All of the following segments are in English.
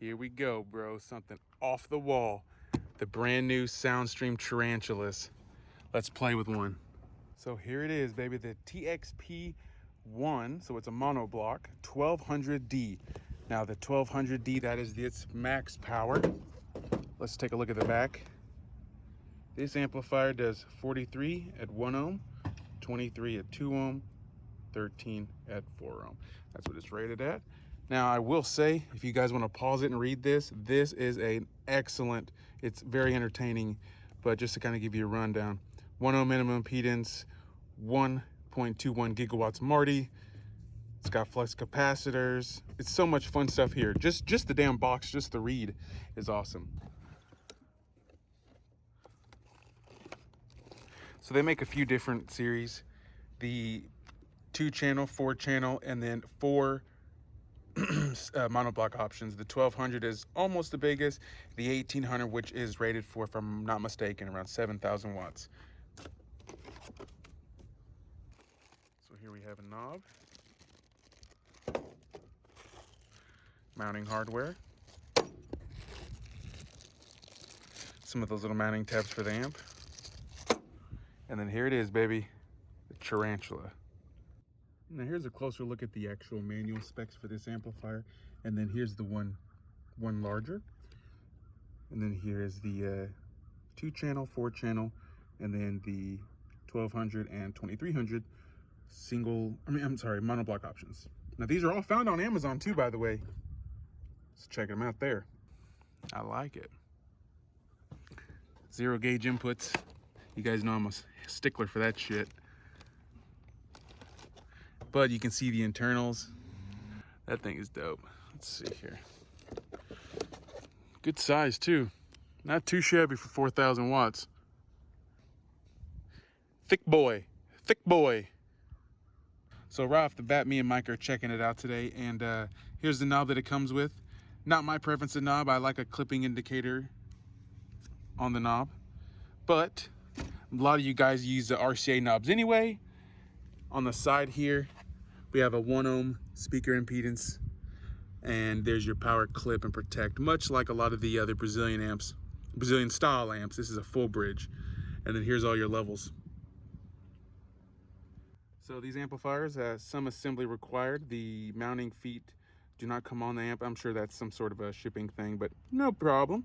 Here we go, bro. Something off the wall. The brand new Soundstream Tarantulas. Let's play with one. So here it is, baby. The TXP1, so it's a monoblock, 1200D. Now the 1200D, that is its max power. Let's take a look at the back. This amplifier does 43 at 1 ohm, 23 at 2 ohm, 13 at 4 ohm. That's what it's rated at. Now I will say, if you guys want to pause it and read this, this is an excellent, it's very entertaining, but just to kind of give you a rundown. 1 ohm minimum impedance, 1.21 gigawatts Marty. It's got flux capacitors. It's so much fun stuff here. Just the damn box, just the read is awesome. So they make a few different series. The 2-channel, 4-channel, and then 4 monoblock options. The 1200 is almost the biggest. The 1800, which is rated for, if I'm not mistaken, around 7,000 watts. So here we have a knob, mounting hardware, some of those little mounting tabs for the amp, and then here it is, baby, the Tarantula. Now here's a closer look at the actual manual specs for this amplifier, and then here's the one larger, and then here is the 2-channel, 4-channel, and then the 1200 and 2300 monoblock options. Now these are all found on Amazon too, by the way, so check them out there. I like it. 0 gauge inputs. You guys know I'm a stickler for that shit. But you can see the internals. That thing is dope. Let's see here. Good size too. Not too shabby for 4,000 watts. Thick boy, thick boy. So right off the bat, me and Mike are checking it out today, and here's the knob that it comes with. Not my preference of knob. I like a clipping indicator on the knob, but a lot of you guys use the RCA knobs anyway. On the side here, we have a 1 ohm speaker impedance, and there's your power clip and protect, much like a lot of the other Brazilian style amps. This is a full bridge, and then here's all your levels. So these amplifiers have some assembly required. The mounting feet do not come on the amp. I'm sure that's some sort of a shipping thing, but no problem.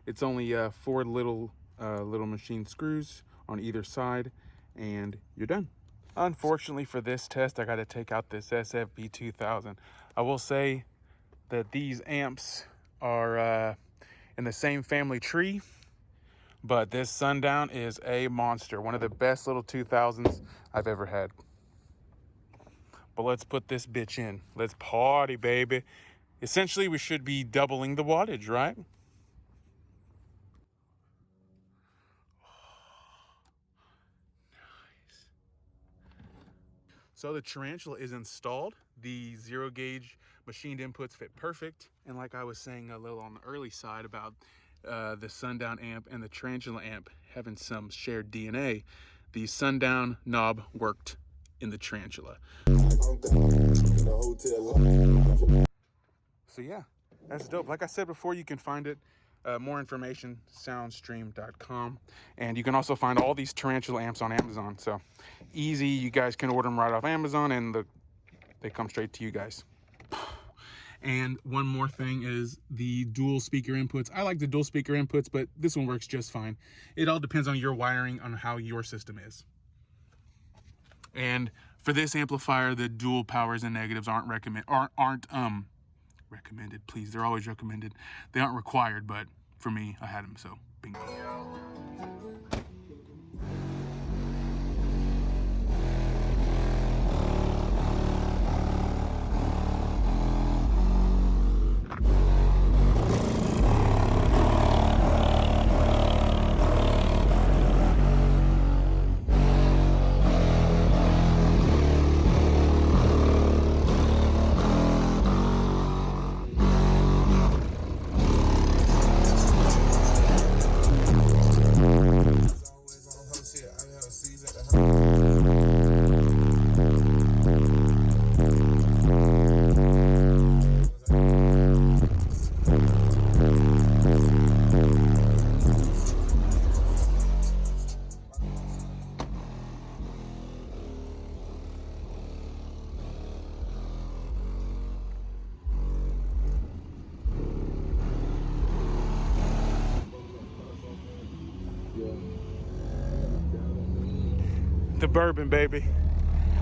It's only 4 little machine screws on either side, and you're done. Unfortunately for this test, I got to take out this SFB2000. I will say that these amps are in the same family tree, but this Sundown is a monster. One of the best little 2000s I've ever had. But let's put this bitch in. Let's party, baby. Essentially, we should be doubling the wattage, right? So the Tarantula is installed. The 0 gauge machined inputs fit perfect. And like I was saying a little on the early side about the Sundown amp and the Tarantula amp having some shared DNA, the Sundown knob worked in the Tarantula. So yeah, that's dope. Like I said before, you can find it. More information, soundstream.com. And you can also find all these Tarantula amps on Amazon. So easy, you guys can order them right off Amazon, and they come straight to you guys. And one more thing is the dual speaker inputs. I like the dual speaker inputs, but this one works just fine. It all depends on your wiring, on how your system is. And for this amplifier, the dual powers and negatives aren't recommended, please. They're always recommended. They aren't required, but for me, I had them, so bingo. the bourbon, baby.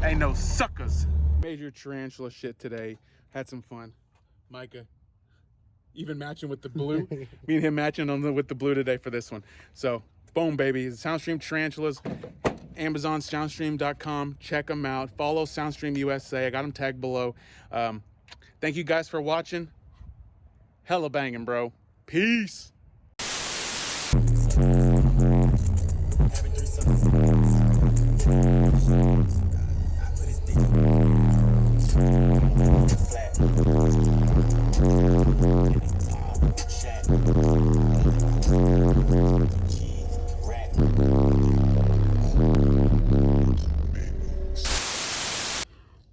Ain't no suckers. Major tarantula shit today. Had some fun. Micah, even matching with the blue. Me and him matching with the blue today for this one. So, boom, baby. Soundstream tarantulas. Amazon, soundstream.com. Check them out. Follow Soundstream USA. I got them tagged below. Thank you guys for watching. Hella banging, bro. Peace.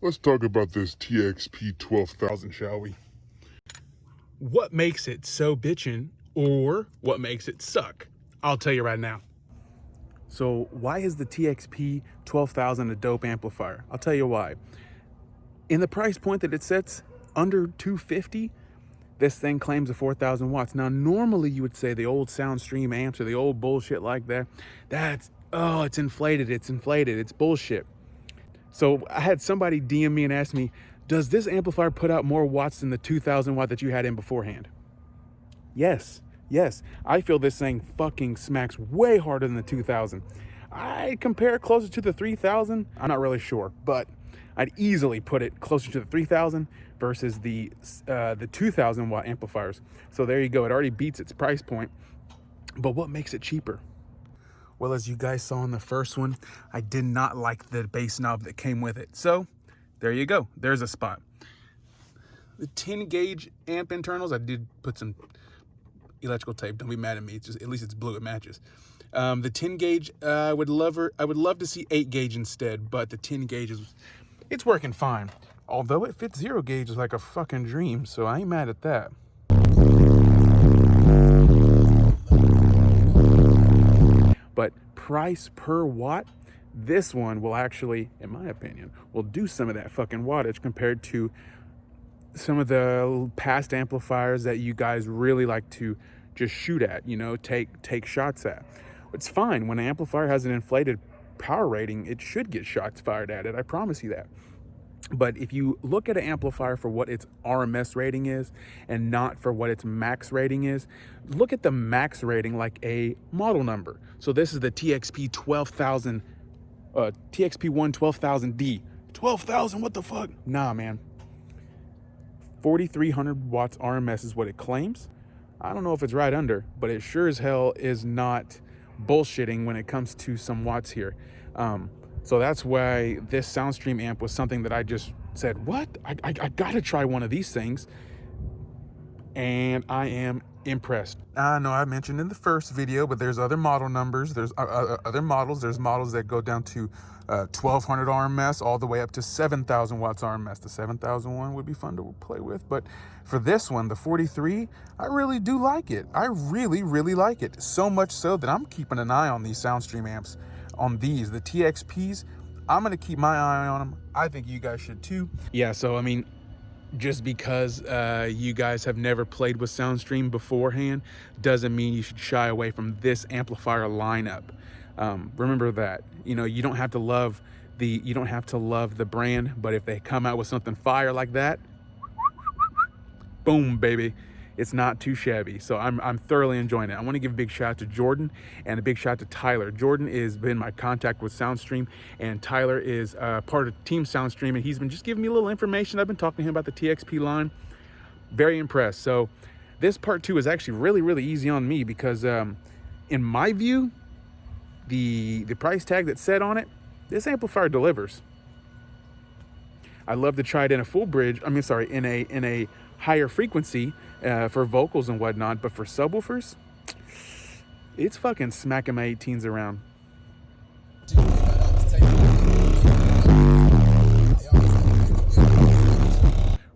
Let's talk about this TXP 12000, shall we? What makes it so bitchin', or what makes it suck? I'll tell you right now. So why is the TXP 12000 a dope amplifier? I'll tell you why. In the price point that it sets, under $250, this thing claims a 4,000 watts. Now, normally you would say the old Soundstream amps or the old bullshit like that, it's inflated, it's bullshit. So I had somebody DM me and ask me, does this amplifier put out more watts than the 2,000 watt that you had in beforehand? Yes. I feel this thing fucking smacks way harder than the 2,000. I compare it closer to the 3,000. I'm not really sure, but I'd easily put it closer to the 3,000 versus the 2,000 watt amplifiers. So there you go. It already beats its price point. But what makes it cheaper? Well, as you guys saw in the first one, I did not like the bass knob that came with it. So there you go. There's a spot. The 10 gauge amp internals, I did put some electrical tape. Don't be mad at me. It's just, at least it's blue. It matches. The 10 gauge, I would love to see 8 gauge instead, but the 10 gauge it's working fine. Although it fits 0 gauge like a fucking dream, so I ain't mad at that. But price per watt, this one will actually, in my opinion, will do some of that fucking wattage compared to some of the past amplifiers that you guys really like to just shoot at, take shots at. It's fine. When an amplifier has an inflated power rating, it should get shots fired at it. I promise you that. But if you look at an amplifier for what its RMS rating is and not for what its max rating is, look at the max rating like a model number. So this is the TXP 12000, TXP1 12000D. 12,000, what the fuck? Nah, man. 4,300 watts RMS is what it claims. I don't know if it's right under, but it sure as hell is not bullshitting when it comes to some watts here. So that's why this Soundstream amp was something that I just said, what? I gotta try one of these things. And I am impressed. I know I mentioned in the first video, but there's other model numbers. There's other models. There's models that go down to 1,200 RMS all the way up to 7,000 watts RMS. The 7,001 would be fun to play with. But for this one, the 43, I really do like it. I really, really like it. So much so that I'm keeping an eye on these Soundstream amps. On these, the TXPs, I'm going to keep my eye on them. I think you guys should too. Yeah, so I mean, just because you guys have never played with Soundstream beforehand doesn't mean you should shy away from this amplifier lineup. Remember that. You don't have to love the brand, but if they come out with something fire like that, boom, baby. It's not too shabby. So I'm thoroughly enjoying it. I want to give a big shout out to Jordan and a big shout out to Tyler. Jordan has been my contact with Soundstream, and Tyler is part of Team Soundstream, and he's been just giving me a little information. I've been talking to him about the TXP line. Very impressed. So this part 2 is actually really, really easy on me because in my view, the price tag that's set on it, this amplifier delivers. I love to try it in a full bridge. In a higher frequency for vocals and whatnot, but for subwoofers, it's fucking smacking my 18s around.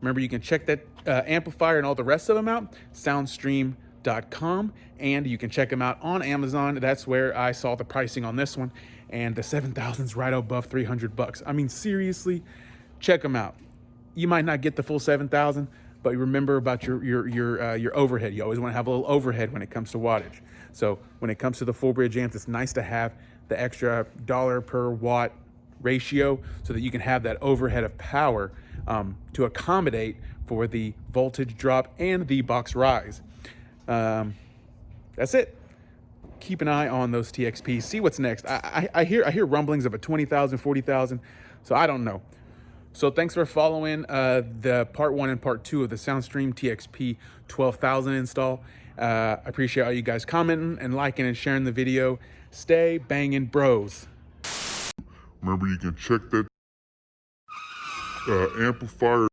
Remember, you can check that amplifier and all the rest of them out, soundstream.com, and you can check them out on Amazon. That's where I saw the pricing on this one, and the 7,000's right above $300. I mean, seriously, check them out. You might not get the full 7,000, but remember about your overhead. You always want to have a little overhead when it comes to wattage. So when it comes to the full bridge amps, it's nice to have the extra $1 per watt ratio so that you can have that overhead of power to accommodate for the voltage drop and the box rise. That's it. Keep an eye on those TXPs. See what's next. I hear rumblings of a 20,000, 40,000. So I don't know. So thanks for following the part 1 and part 2 of the Soundstream TXP 12,000 install. I appreciate all you guys commenting and liking and sharing the video. Stay banging, bros. Remember, you can check that amplifier